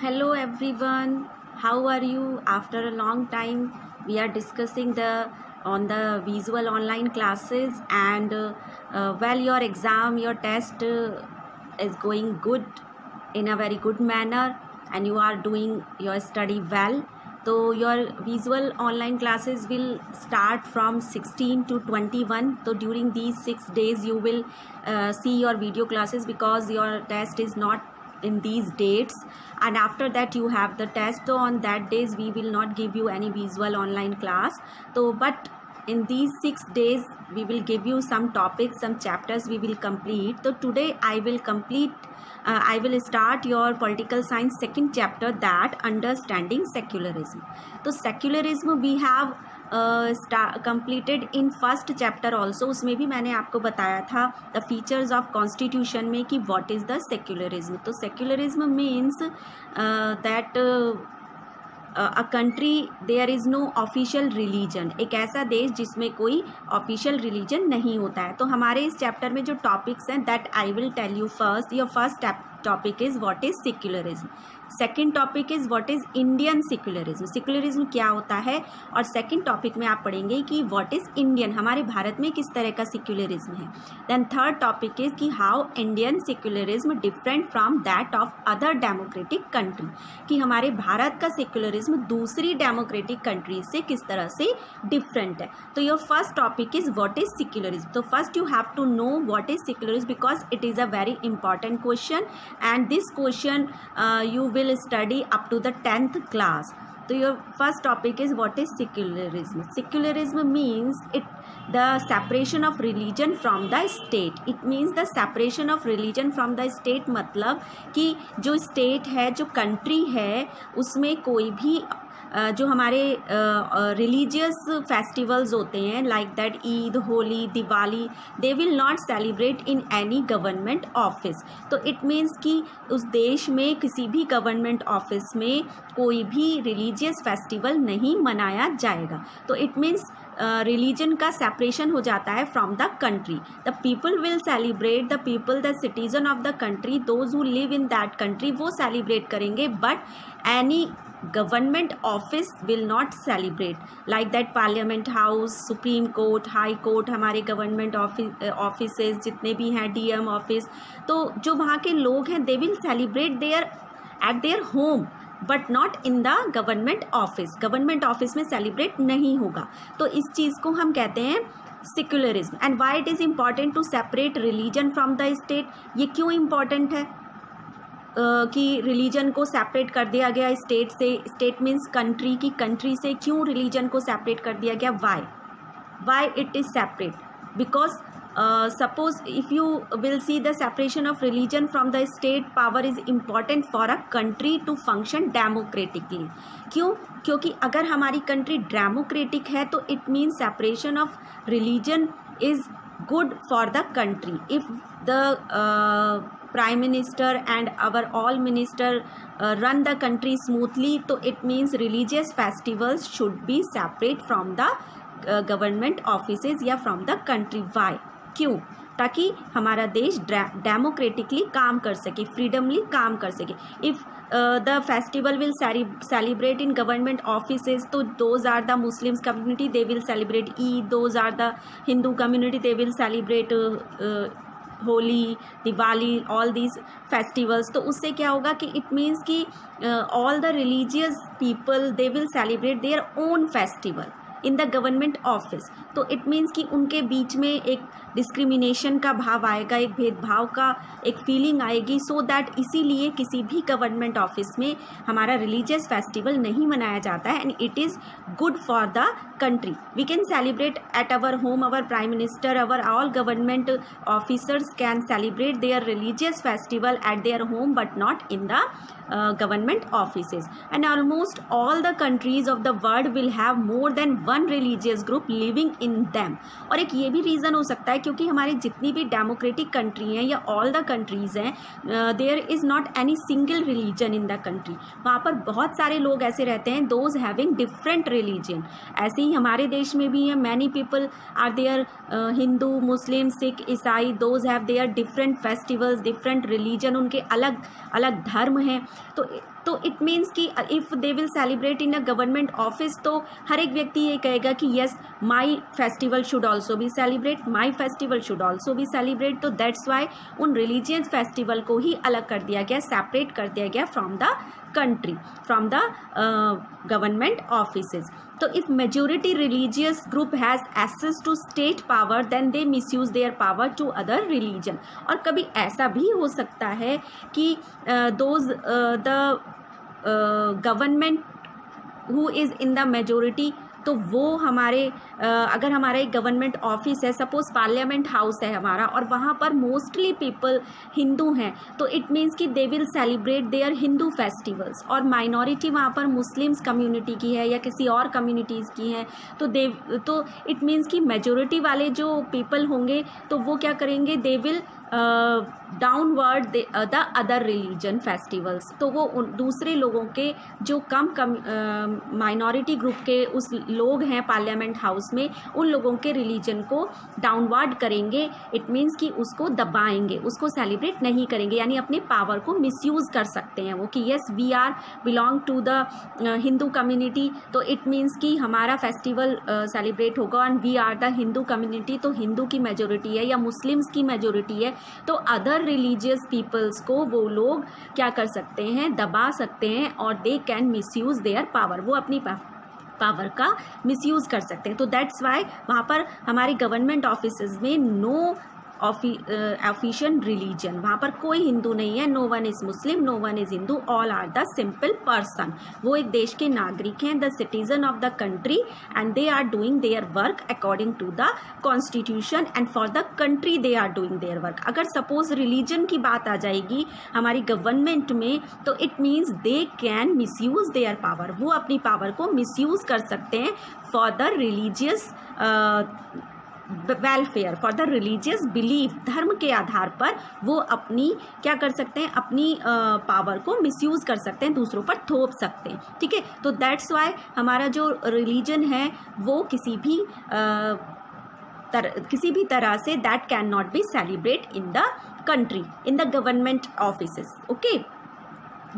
Hello everyone, how are you? After a long time, we are discussing the visual online classes and your exam, your test is going good in a very good manner and you are doing your study well. So your visual online classes will start from 16 to 21. So during these 6 days you will see your video classes because your test is not in these dates, and after that you have the test. So on that days we will not give you any visual online class. So but in these 6 days we will give you some topics, some chapters we will complete. So today I will start your political science second chapter, that understanding secularism. तो secularism we have completed in first chapter also. उसमें भी मैंने आपको बताया था the features of constitution में कि what is the secularism. तो secularism means that a country there is no official religion, एक ऐसा देश जिसमें कोई official religion नहीं होता है. तो हमारे इस चैप्टर में जो टॉपिक्स हैं that I will tell you first. Your first topic is what is secularism. Second topic is what is Indian secularism. Secularism क्या होता है, और सेकेंड टॉपिक में आप पढ़ेंगे कि व्हाट इज़ इंडियन, हमारे भारत में किस तरह का सेक्युलरिज्म है. देन थर्ड टॉपिक इज़ कि how Indian secularism different from that of other democratic country, कि हमारे भारत का सेक्युलरिज्म दूसरी डेमोक्रेटिक कंट्री से किस तरह से डिफरेंट है. तो your first topic is what is secularism. तो first you have to know what is secularism because it is a very important question and this question you will study up to the 10th class. So your first topic is what is secularism. Secularism means the separation of religion from the state. It means the separation of religion from the state. मतलब कि जो state है, जो country है, उसमें कोई भी जो हमारे रिलीजियस फेस्टिवल्स होते हैं like that Eid, Holi, Diwali, they will not celebrate in any government office. तो इट मीन्स कि उस देश में किसी भी गवर्नमेंट ऑफिस में कोई भी रिलीजियस फेस्टिवल नहीं मनाया जाएगा. तो इट मीन्स रिलीजन का सेपरेशन हो जाता है from the country. The people will celebrate, the people, the citizen of the country, those who live in that country, वो सेलिब्रेट करेंगे, but any government office will not celebrate. Like that parliament house, supreme court, high court, हमारे government offices जितने भी हैं, DM office, तो जो वहाँ के लोग हैं they will celebrate their at their home but not in the government office. Government office में सेलिब्रेट नहीं होगा. तो इस चीज़ को हम कहते हैं secularism. And why it is important to separate religion from the state. ये क्यों इम्पॉर्टेंट है कि रिलीजन को सेपरेट कर दिया गया स्टेट से. स्टेट मीन्स कंट्री, की कंट्री से क्यों रिलीजन को सेपरेट कर दिया गया. Y it is separate because suppose if you will see the separation of religion from the state, power is important for a country to function democratically. क्यों? क्योंकि अगर हमारी कंट्री डेमोक्रेटिक है तो it means separation of religion is good for the country. If the prime minister and our all minister run the country smoothly, तो it means religious festivals should be separate from the government offices या from the country. Why, क्यों? ताकि हमारा देश democratically काम कर सके, फ्रीडमली काम कर सके. If the festival will celebrate in government offices, तो those are the Muslims community, they will celebrate Eid. Those are the Hindu community, they will celebrate Holi, Diwali, all these festivals. तो उससे क्या होगा कि इट मीन्स कि all the religious people they will celebrate their own festival in the government office. तो it means कि उनके बीच में एक डिस्क्रिमिनेशन का भाव आएगा, एक भेदभाव का एक फीलिंग आएगी. सो दैट इसीलिए किसी भी गवर्नमेंट ऑफिस में हमारा रिलीजियस फेस्टिवल नहीं मनाया जाता है. And it is good for the country. We can celebrate at our home. Our prime minister, our all government officers can celebrate their religious festival at their home but not in the government offices. And almost all the countries of the world will have more than one religious group living in them. और एक ये भी reason हो सकता है क्योंकि हमारी जितनी भी डेमोक्रेटिक कंट्री हैं या ऑल द कंट्रीज़ हैं, there is not any single religion in the country. वहाँ पर बहुत सारे लोग ऐसे रहते हैं दोज हैविंग डिफरेंट रिलीजन। ऐसे ही हमारे देश में भी हैं, many people are there, Hindu, Muslim, Sikh, ईसाई, those have their different festivals, different religion, उनके अलग अलग धर्म हैं। तो इट मीन्स कि if they will celebrate in a government office, तो हर एक व्यक्ति ये कहेगा कि yes my festival should also be celebrate, my festival should also be celebrate. तो दैट्स वाई उन रिलीजियस फेस्टिवल को ही अलग कर दिया गया, सेपरेट कर दिया गया from the country, from the government offices. So if majority religious group has access to state power, then they misuse their power to other religion. और कभी ऐसा भी हो सकता है कि those the government who is in the majority, तो वो हमारे अगर हमारा एक गवर्नमेंट ऑफिस है, सपोज पार्लियामेंट हाउस है हमारा, और वहाँ पर मोस्टली पीपल हिंदू हैं, तो इट मीन्स कि दे will celebrate there Hindu festivals. और माइनॉरिटी वहाँ पर मुस्लिम्स कम्युनिटी की है या किसी और कम्युनिटीज़ की है, तो इट मीन्स कि मेजोरिटी वाले जो पीपल होंगे तो वो क्या करेंगे, they will downward the other religion festivals. तो वो दूसरे लोगों के जो कम माइनॉरिटी ग्रुप के उस लोग हैं पार्लियामेंट हाउस में, उन लोगों के रिलीजन को डाउनवर्ड करेंगे। इट मीन्स कि उसको दबाएंगे, उसको सेलिब्रेट नहीं करेंगे, यानी अपने पावर को मिसयूज़ कर सकते हैं वो कि yes we are belong to the Hindu community, तो इट मीन्स कि हमारा फेस्टिवल सेलिब्रेट होगा and we are the Hindu community, तो हिंदू की मेजोरिटी है या मुस्लिम्स की मेजोरिटी है, तो अदर रिलीजियस पीपल्स को वो लोग क्या कर सकते हैं, दबा सकते हैं और they can misuse their power, वो अपनी पावर का मिसयूज़ कर सकते हैं। तो दैट्स वाई वहाँ पर हमारे गवर्नमेंट ऑफिसेज में नो ऑफिशियल रिलीजन, वहाँ पर कोई हिंदू नहीं है, no one is Muslim, no one is Hindu, all are the simple person. वो एक देश के नागरिक हैं, the citizen of the country, and they are doing their work according to the constitution and for the country they are doing their work. अगर suppose religion की बात आ जाएगी हमारी गवर्नमेंट में, तो it means they can misuse their power, वो अपनी पावर को मिसयूज़ कर सकते हैं for the religious welfare, for the religious belief, धर्म के आधार पर वो अपनी क्या कर सकते हैं, अपनी पावर को मिसयूज़ कर सकते हैं, दूसरों पर थोप सकते हैं। ठीक है, तो दैट्स वाई हमारा जो रिलीजन है वो किसी भी तरह say that can not be celebrate in the country, in the government offices. Okay,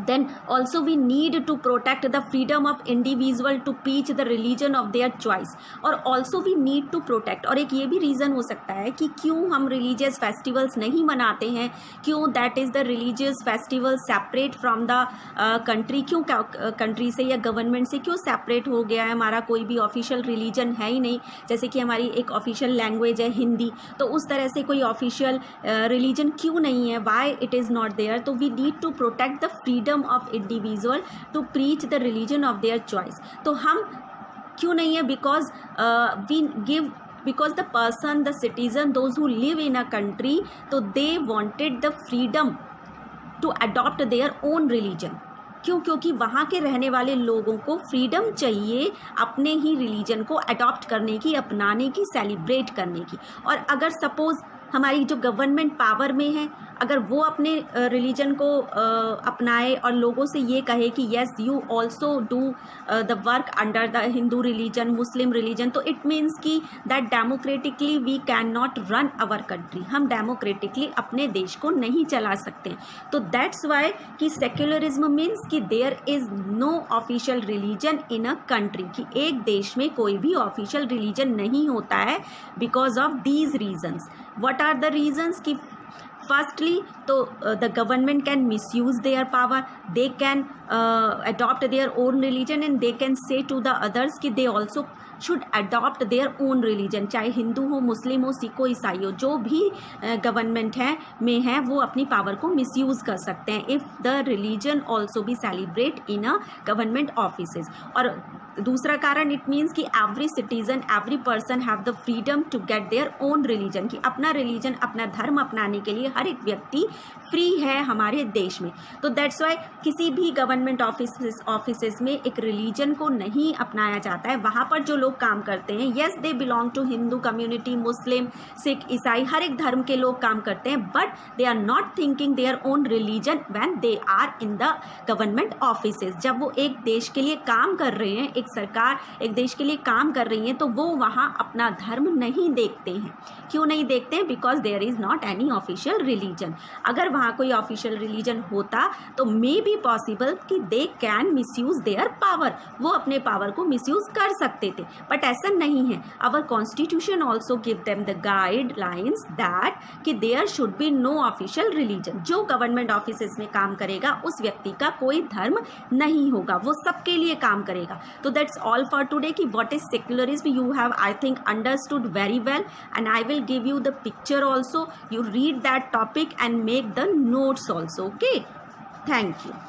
then also we need to protect the freedom of individual to preach the religion of their choice, और also we need to protect, और एक ये भी reason हो सकता है कि क्यों हम रिलीजियस फेस्टिवल्स नहीं मनाते हैं, क्यों that is the religious festival separate from the country, क्यों कंट्री से या गवर्नमेंट से क्यों सेपरेट हो गया है, हमारा कोई भी ऑफिशियल रिलीजन है ही नहीं। जैसे कि हमारी एक ऑफिशियल लैंग्वेज है हिंदी, तो उस तरह से कोई ऑफिशियल रिलीजन क्यों नहीं है, why it is not there. तो we need to protect the freedom of individual to preach the religion of their choice। तो हम क्यों नहीं है, because the person, the citizen, those who live in a country, तो they wanted the freedom to adopt their own religion। क्योंकि वहाँ के रहने वाले लोगों को फ्रीडम चाहिए अपने ही रिलीजन को अडॉप्ट करने की, अपनाने की, सेलिब्रेट करने की। और अगर सपोज़ हमारी जो गवर्नमेंट पावर में है, अगर वो अपने रिलीजन को अपनाए और लोगों से ये कहे कि yes you also do the work under the Hindu religion, Muslim religion, तो इट मीन्स कि that democratically we can not run our country, हम डेमोक्रेटिकली अपने देश को नहीं चला सकते। तो दैट्स वाई कि सेक्युलरिज्म मीन्स कि there is no official religion in a country, कि एक देश में कोई भी ऑफिशियल रिलीजन नहीं होता है because of these reasons. What are the reasons? कि firstly, तो the government can misuse their power, they can adopt their own religion and they can say to the others कि they also should adopt their own religion, चाहे हिंदू हो, मुस्लिम हो, सिख हो, ईसाई हो, जो भी गवर्नमेंट में है वो अपनी पावर को मिसयूज़ कर सकते हैं if the religion also be celebrate in a government offices. और दूसरा कारण, इट मीन्स कि every citizen, every person have the freedom to get their own religion, कि अपना रिलीजन, अपना धर्म अपनाने के लिए हर एक व्यक्ति फ्री है हमारे देश में। तो दैट्स वाई किसी भी गवर्नमेंट ऑफिस में एक रिलीजन को नहीं अपनाया जाता है। वहाँ पर जो लोग काम करते हैं, yes they belong to Hindu community, Muslim, Sikh, ईसाई, हर एक धर्म के लोग काम करते हैं, but they are not thinking their own religion when they are in the government offices. जब वो एक देश के लिए काम कर रहे हैं, एक सरकार एक देश के लिए काम कर रही है, तो वो वहाँ अपना धर्म नहीं देखते हैं। क्यों नहीं देखते हैं? Because there is not any official religion. अगर वहाँ कोई ऑफिशियल रिलीजन होता तो मे बी पॉसिबल कि they can misuse their power, वो अपने पावर को मिसयूज कर सकते थे, बट ऐसा नहीं है। Our constitution also give them the guidelines that कि there should be no official religion. जो गवर्नमेंट ऑफिसेज में काम करेगा उस व्यक्ति का कोई धर्म नहीं होगा, वो सबके लिए काम करेगा। तो दैट्स ऑल फॉर टुडे कि what is secularism you have I think understood very well, and I will give you the picture also. You read that topic and make the notes also. Okay, thank you.